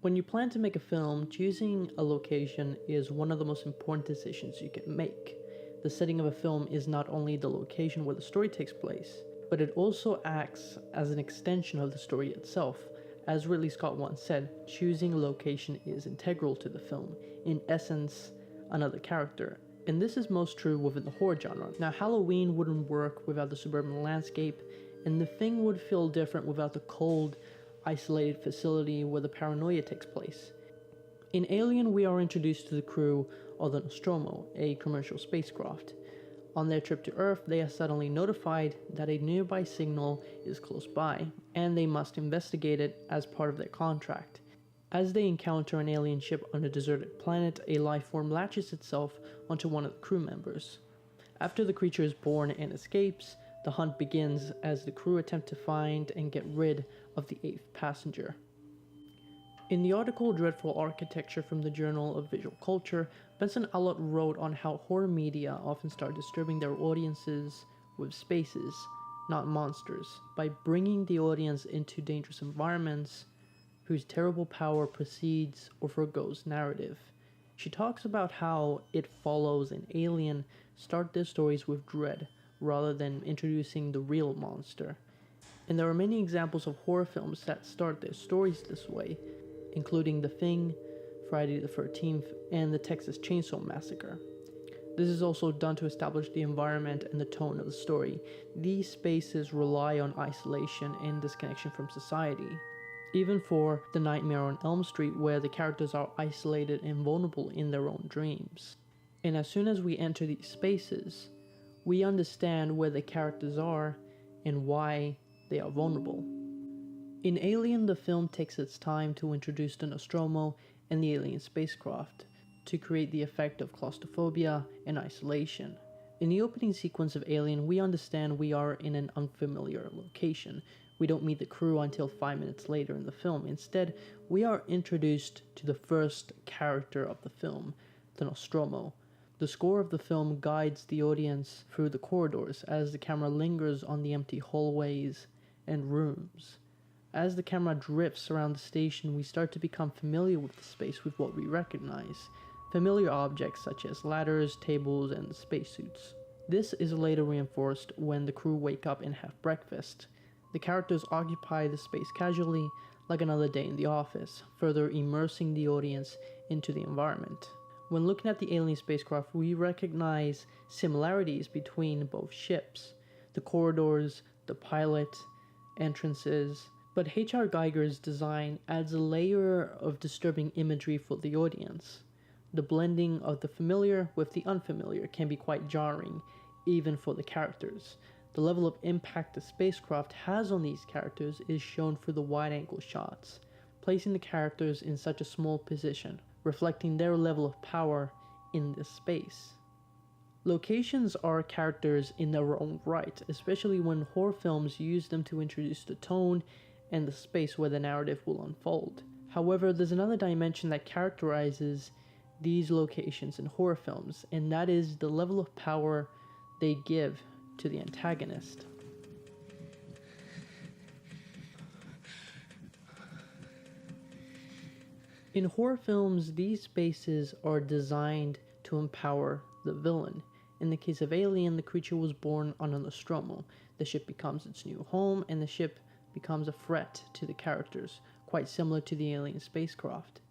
When you plan to make a film, choosing a location is one of the most important decisions you can make. The setting of a film is not only the location where the story takes place, but it also acts as an extension of the story itself. As Ridley Scott once said, choosing a location is integral to the film, in essence, another character. And this is most true within the horror genre. Now, Halloween wouldn't work without the suburban landscape, and The Thing would feel different without the cold, isolated facility where the paranoia takes place. In Alien, we are introduced to the crew of the Nostromo, a commercial spacecraft. On their trip to Earth, they are suddenly notified that a nearby signal is close by, and they must investigate it as part of their contract. As they encounter an alien ship on a deserted planet, a life form latches itself onto one of the crew members. After the creature is born and escapes, the hunt begins as the crew attempt to find and get rid of the 8th passenger. In the article Dreadful Architecture from the Journal of Visual Culture, Benson Allott wrote on how horror media often start disturbing their audiences with spaces, not monsters, by bringing the audience into dangerous environments whose terrible power precedes or forgoes narrative. She talks about how It Follows and Alien start their stories with dread, rather than introducing the real monster. And there are many examples of horror films that start their stories this way, including The Thing, Friday the 13th, and the Texas Chainsaw Massacre. This is also done to establish the environment and the tone of the story. These spaces rely on isolation and disconnection from society. Even for The Nightmare on Elm Street, where the characters are isolated and vulnerable in their own dreams. And as soon as we enter these spaces, we understand where the characters are and why they are vulnerable. In Alien, the film takes its time to introduce the Nostromo and the alien spacecraft to create the effect of claustrophobia and isolation. In the opening sequence of Alien, we understand we are in an unfamiliar location. We don't meet the crew until 5 minutes later in the film. Instead, we are introduced to the first character of the film, the Nostromo. The score of the film guides the audience through the corridors as the camera lingers on the empty hallways and rooms. As the camera drifts around the station, we start to become familiar with the space with what we recognize. Familiar objects such as ladders, tables, and spacesuits. This is later reinforced when the crew wake up and have breakfast. The characters occupy the space casually, like another day in the office, further immersing the audience into the environment. When looking at the alien spacecraft, we recognize similarities between both ships, the corridors, the pilot, entrances, but H.R. Giger's design adds a layer of disturbing imagery for the audience. The blending of the familiar with the unfamiliar can be quite jarring, even for the characters. The level of impact the spacecraft has on these characters is shown through the wide-angle shots, placing the characters in such a small position, reflecting their level of power in this space. Locations are characters in their own right, especially when horror films use them to introduce the tone and the space where the narrative will unfold. However, there's another dimension that characterizes these locations in horror films, and that is the level of power they give to the antagonist. In horror films, these spaces are designed to empower the villain. In the case of Alien, the creature was born on a Nostromo. The ship becomes its new home, and the ship becomes a threat to the characters, quite similar to the alien spacecraft.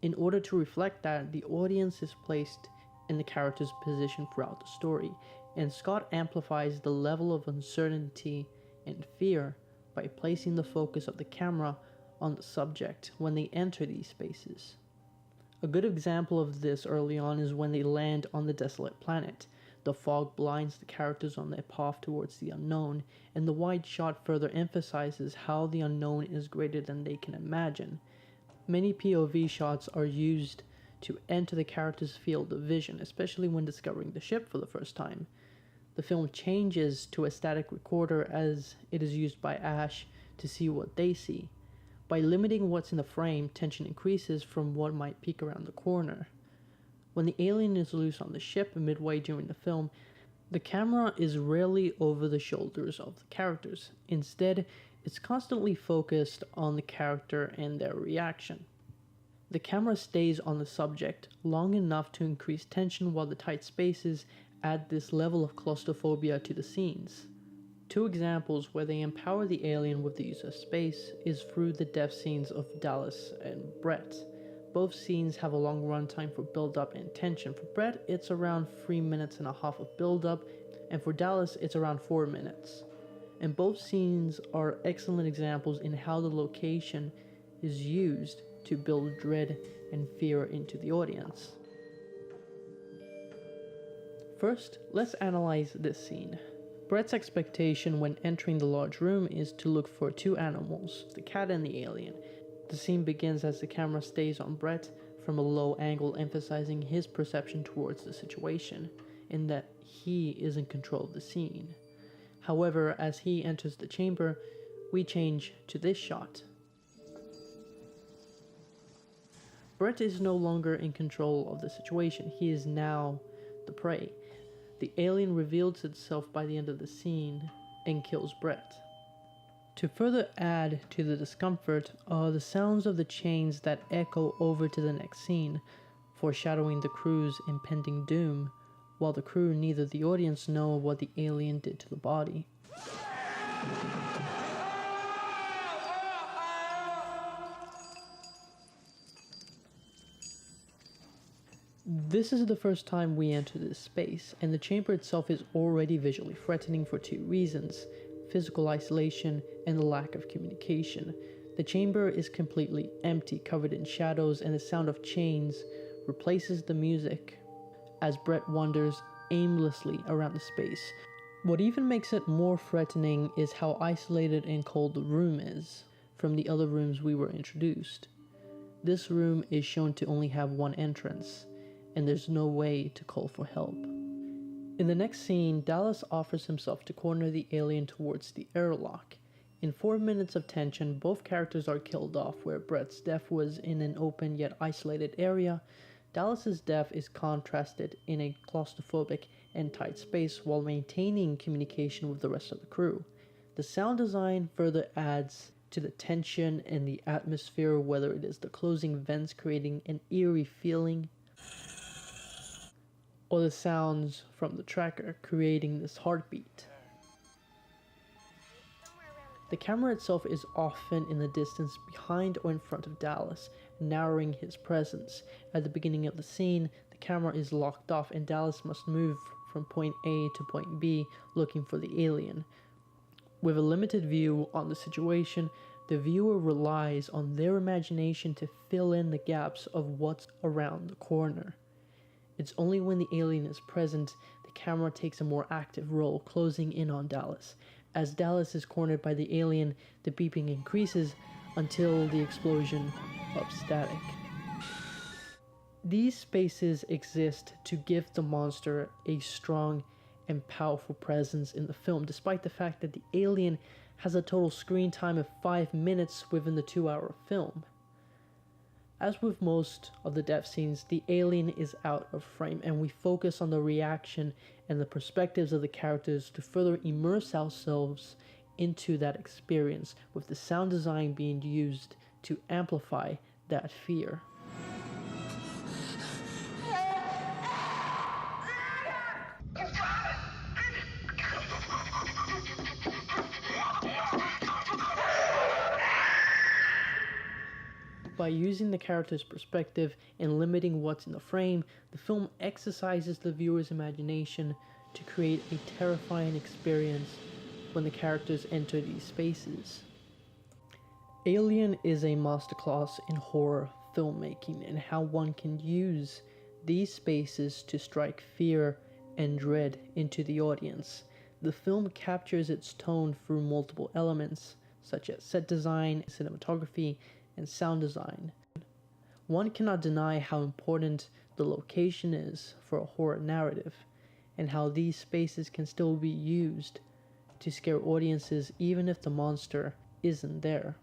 In order to reflect that, the audience is placed in the character's position throughout the story, and Scott amplifies the level of uncertainty and fear by placing the focus of the camera on the subject when they enter these spaces. A good example of this early on is when they land on the desolate planet. The fog blinds the characters on their path towards the unknown, and the wide shot further emphasizes how the unknown is greater than they can imagine. Many POV shots are used to enter the character's field of vision, especially when discovering the ship for the first time. The film changes to a static recorder as it is used by Ash to see what they see. By limiting what's in the frame, tension increases from what might peek around the corner. When the alien is loose on the ship midway during the film, the camera is rarely over the shoulders of the characters. Instead, it's constantly focused on the character and their reaction. The camera stays on the subject long enough to increase tension, while the tight spaces add this level of claustrophobia to the scenes. Two examples where they empower the alien with the use of space is through the death scenes of Dallas and Brett. Both scenes have a long runtime for build-up and tension. For Brett, it's around 3.5 minutes of build-up, and for Dallas, it's around 4 minutes. And both scenes are excellent examples in how the location is used to build dread and fear into the audience. First, let's analyze this scene. Brett's expectation when entering the large room is to look for two animals, the cat and the alien. The scene begins as the camera stays on Brett from a low angle, emphasizing his perception towards the situation, in that he is in control of the scene. However, as he enters the chamber, we change to this shot. Brett is no longer in control of the situation. He is now the prey. The alien reveals itself by the end of the scene and kills Brett. To further add to the discomfort are the sounds of the chains that echo over to the next scene, foreshadowing the crew's impending doom, while the crew, neither the audience, know what the alien did to the body. This is the first time we enter this space, and the chamber itself is already visually threatening for two reasons: physical isolation and the lack of communication. The chamber is completely empty, covered in shadows, and the sound of chains replaces the music as Brett wanders aimlessly around the space. What even makes it more threatening is how isolated and cold the room is from the other rooms we were introduced. This room is shown to only have one entrance, and there's no way to call for help. In the next scene, Dallas offers himself to corner the alien towards the airlock. In 4 minutes of tension, both characters are killed off. Where Brett's death was in an open yet isolated area, Dallas's death is contrasted in a claustrophobic and tight space while maintaining communication with the rest of the crew. The sound design further adds to the tension and the atmosphere, whether it is the closing vents creating an eerie feeling, or the sounds from the tracker creating this heartbeat. The camera itself is often in the distance behind or in front of Dallas, narrowing his presence. At the beginning of the scene, the camera is locked off and Dallas must move from point A to point B looking for the alien. With a limited view on the situation, the viewer relies on their imagination to fill in the gaps of what's around the corner. It's only when the alien is present, the camera takes a more active role, closing in on Dallas. As Dallas is cornered by the alien, the beeping increases until the explosion of static. These spaces exist to give the monster a strong and powerful presence in the film, despite the fact that the alien has a total screen time of 5 minutes within the 2-hour film. As with most of the death scenes, the alien is out of frame, and we focus on the reaction and the perspectives of the characters to further immerse ourselves into that experience, with the sound design being used to amplify that fear. By using the character's perspective and limiting what's in the frame, the film exercises the viewer's imagination to create a terrifying experience when the characters enter these spaces. Alien is a masterclass in horror filmmaking and how one can use these spaces to strike fear and dread into the audience. The film captures its tone through multiple elements, such as set design, cinematography, and sound design. One cannot deny how important the location is for a horror narrative, and how these spaces can still be used to scare audiences even if the monster isn't there.